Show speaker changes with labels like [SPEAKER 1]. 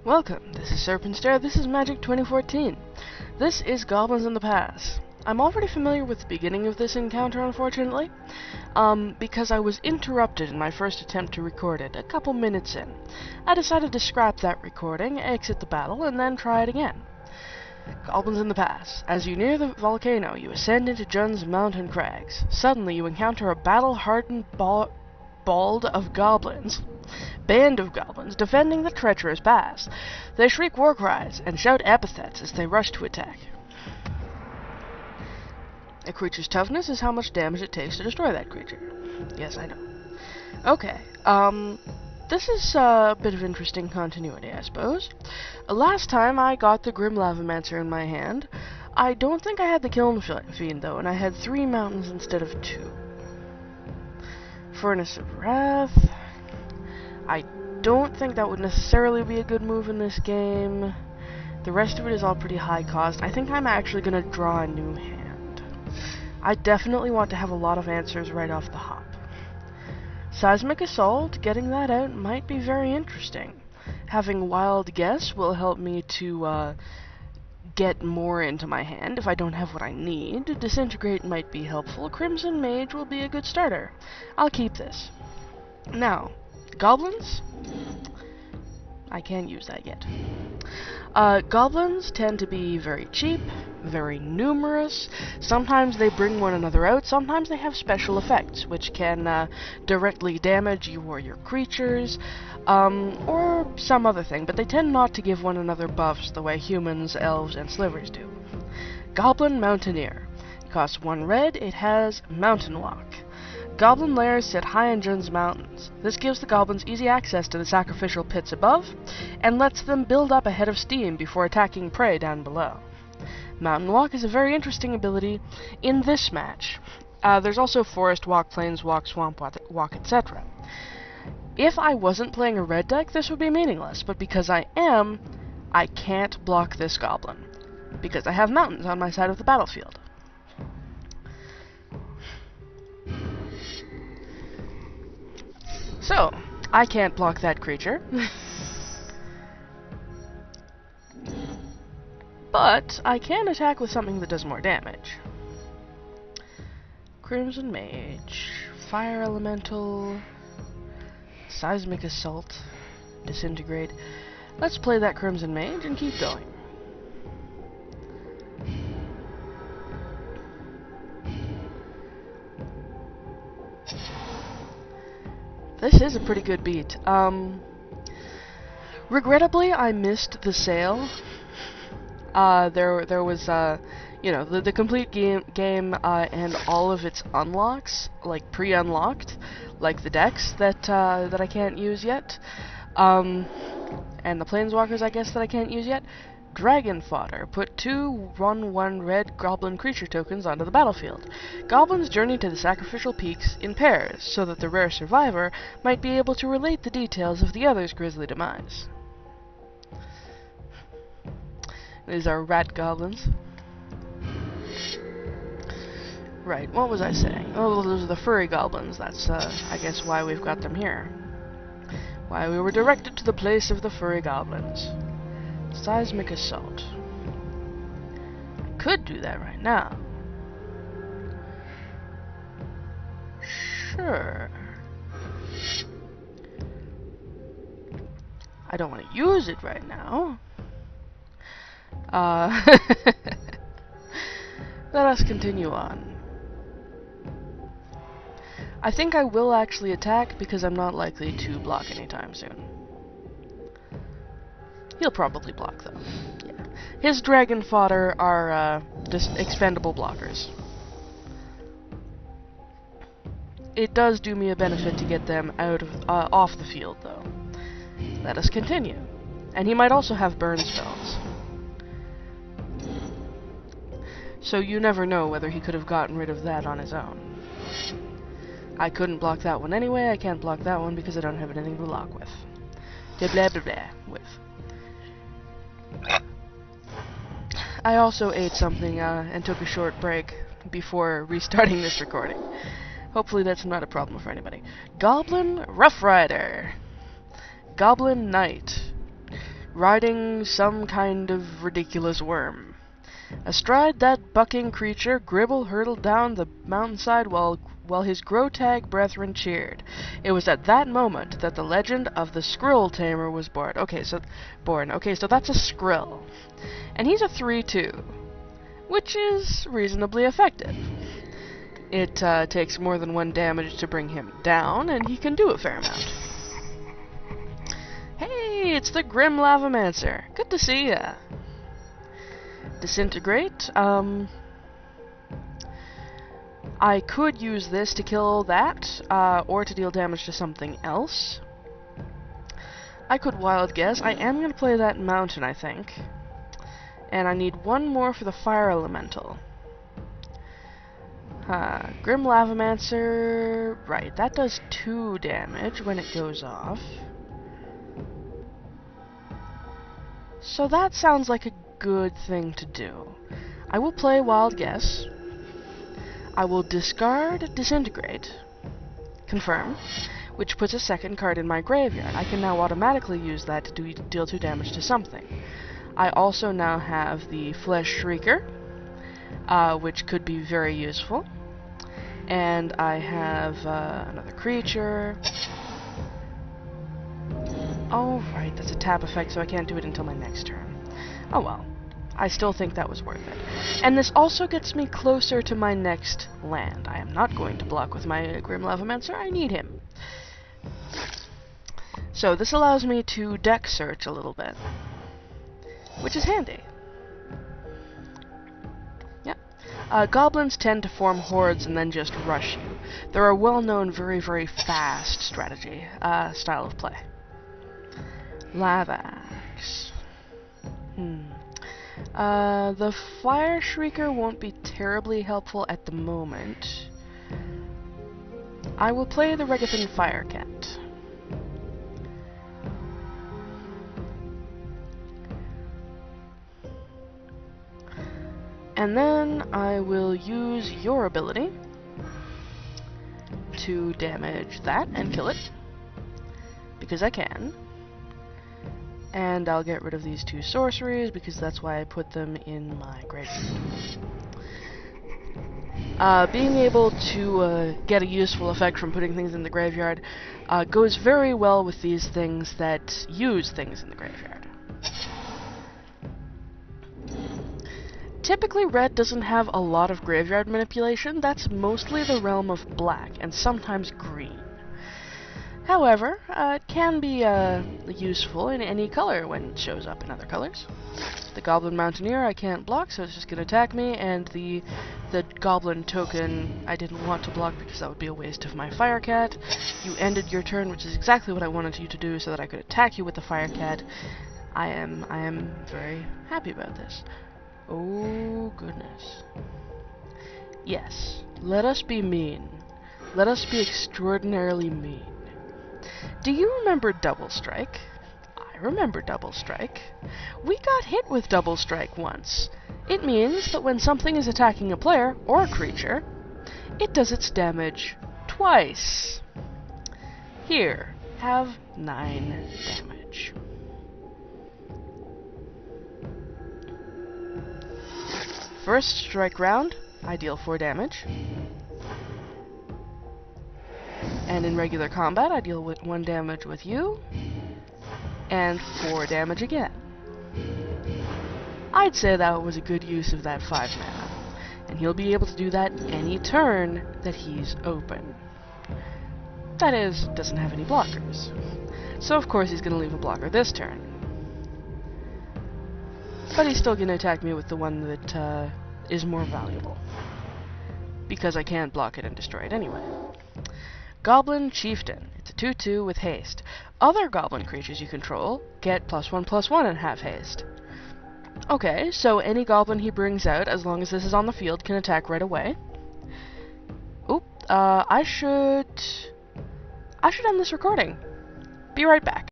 [SPEAKER 1] Welcome, this is Serpentstare, this is Magic 2014. This is Goblins in the Pass. I'm already familiar with the beginning of this encounter, unfortunately, because I was interrupted in my first attempt to record it a couple minutes in. I decided to scrap that recording, exit the battle, and then try it again. Goblins in the Pass. As you near the volcano, you ascend into Jun's mountain crags. Suddenly, you encounter a battle-hardened band of goblins defending the treacherous pass. They shriek war cries and shout epithets as they rush to attack. A creature's toughness is how much damage it takes to destroy that creature. Yes, I know. Okay, this is a bit of interesting continuity, I suppose. Last time I got the Grim Lavamancer in my hand, I don't think I had the Kiln Fiend, though, and I had 3 mountains instead of 2. Furnace of Wrath. I don't think that would necessarily be a good move in this game. The rest of it is all pretty high cost. I think I'm actually going to draw a new hand. I definitely want to have a lot of answers right off the hop. Seismic Assault, getting that out might be very interesting. Having Wild Guess will help me to get more into my hand if I don't have what I need. Disintegrate might be helpful. Crimson Mage will be a good starter. I'll keep this. Now, Goblins? I can't use that yet. Goblins tend to be very cheap, very numerous. Sometimes they bring one another out. Sometimes they have special effects, which can directly damage you or your creatures, or some other thing, but they tend not to give one another buffs the way humans, elves, and slivers do. Goblin Mountaineer. It costs 1 red. It has Mountain Walk. Goblin lairs sit high in Jun's mountains. This gives the goblins easy access to the sacrificial pits above, and lets them build up a head of steam before attacking prey down below. Mountain Walk is a very interesting ability in this match. There's also Forest Walk, Plains Walk, Swamp Walk, etc. If I wasn't playing a red deck, this would be meaningless, but because I am, I can't block this goblin, because I have mountains on my side of the battlefield. So, I can't block that creature. But I can attack with something that does more damage. Crimson Mage, Fire Elemental, Seismic Assault, Disintegrate. Let's play that Crimson Mage and keep going. This is a pretty good beat. Regrettably, I missed the sale. There was, you know, the complete game and all of its unlocks, like pre-unlocked, like the decks that I can't use yet, and the Planeswalkers, I guess, that I can't use yet. Dragon Fodder. Put 2 1/1 red goblin creature tokens onto the battlefield. Goblins journey to the sacrificial peaks in pairs, so that the rare survivor might be able to relate the details of the other's grisly demise. These are rat goblins. Right, what was I saying? Oh, those are the furry goblins. That's, I guess why we've got them here. Why we were directed to the place of the furry goblins. Seismic Assault. I could do that right now. Sure. I don't want to use it right now. Let us continue on. I think I will actually attack because I'm not likely to block anytime soon. He'll probably block, though. Yeah. His Dragon Fodder are just expendable blockers. It does do me a benefit to get them out of off the field, though. Let us continue. And he might also have burn spells. So you never know whether he could have gotten rid of that on his own. I couldn't block that one anyway. I can't block that one because I don't have anything to block with. Blah blah blah blah with. I also ate something and took a short break before restarting this recording. Hopefully that's not a problem for anybody. Goblin Rough Rider. Goblin Knight. riding some kind of ridiculous worm. Astride that bucking creature, Gribble hurtled down the mountainside while his Grotag brethren cheered. It was at that moment that the legend of the Skrill Tamer was born. Okay, so that's a Skrill. And he's a 3/2, which is reasonably effective. It takes more than 1 damage to bring him down, and he can do a fair amount. Hey, it's the Grim Lavamancer. Good to see ya. Disintegrate. I could use this to kill that, or to deal damage to something else. I could wild guess. I am going to play that mountain, I think. And I need 1 more for the fire elemental. Grim Lavamancer. Right, that does 2 damage when it goes off. So that sounds like a good thing to do. I will play Wild Guess. I will discard Disintegrate. Confirm. Which puts a 2nd card in my graveyard. I can now automatically use that to deal 2 damage to something. I also now have the Flesh Shrieker, which could be very useful. And I have another creature. Oh, right, that's a tap effect, so I can't do it until my next turn. Oh well. I still think that was worth it. And this also gets me closer to my next land. I am not going to block with my Grim Lavamancer. I need him. So this allows me to deck search a little bit, which is handy. Yep. Goblins tend to form hordes and then just rush you. They're a well-known, very, very fast strategy, style of play. Lava Axe. The Fire Shrieker won't be terribly helpful at the moment. I will play the Regathan Firecat. And then I will use your ability to damage that and kill it, because I can. And I'll get rid of these 2 sorceries, because that's why I put them in my graveyard. Being able to get a useful effect from putting things in the graveyard goes very well with these things that use things in the graveyard. Typically, red doesn't have a lot of graveyard manipulation. That's mostly the realm of black, and sometimes green. However, it can be useful in any color when it shows up in other colors. The Goblin Mountaineer I can't block, so it's just going to attack me, and the Goblin token I didn't want to block because that would be a waste of my Firecat. You ended your turn, which is exactly what I wanted you to do, so that I could attack you with the Firecat. I am very happy about this. Oh, goodness. Yes, let us be mean. Let us be extraordinarily mean. Do you remember Double Strike? I remember Double Strike. We got hit with Double Strike once. It means that when something is attacking a player, or a creature, it does its damage twice. Here, have 9 damage. First strike round, I deal 4 damage. And in regular combat, I deal with 1 damage with you, and 4 damage again. I'd say that was a good use of that 5 mana, and he'll be able to do that any turn that he's open. That is, doesn't have any blockers. So of course he's going to leave a blocker this turn. But he's still going to attack me with the one that is more valuable, because I can't block it and destroy it anyway. Goblin Chieftain. It's a 2/2 with haste. Other goblin creatures you control get +1/+1 and have haste. Okay, so any goblin he brings out, as long as this is on the field, can attack right away. Oop, I should end this recording. Be right back.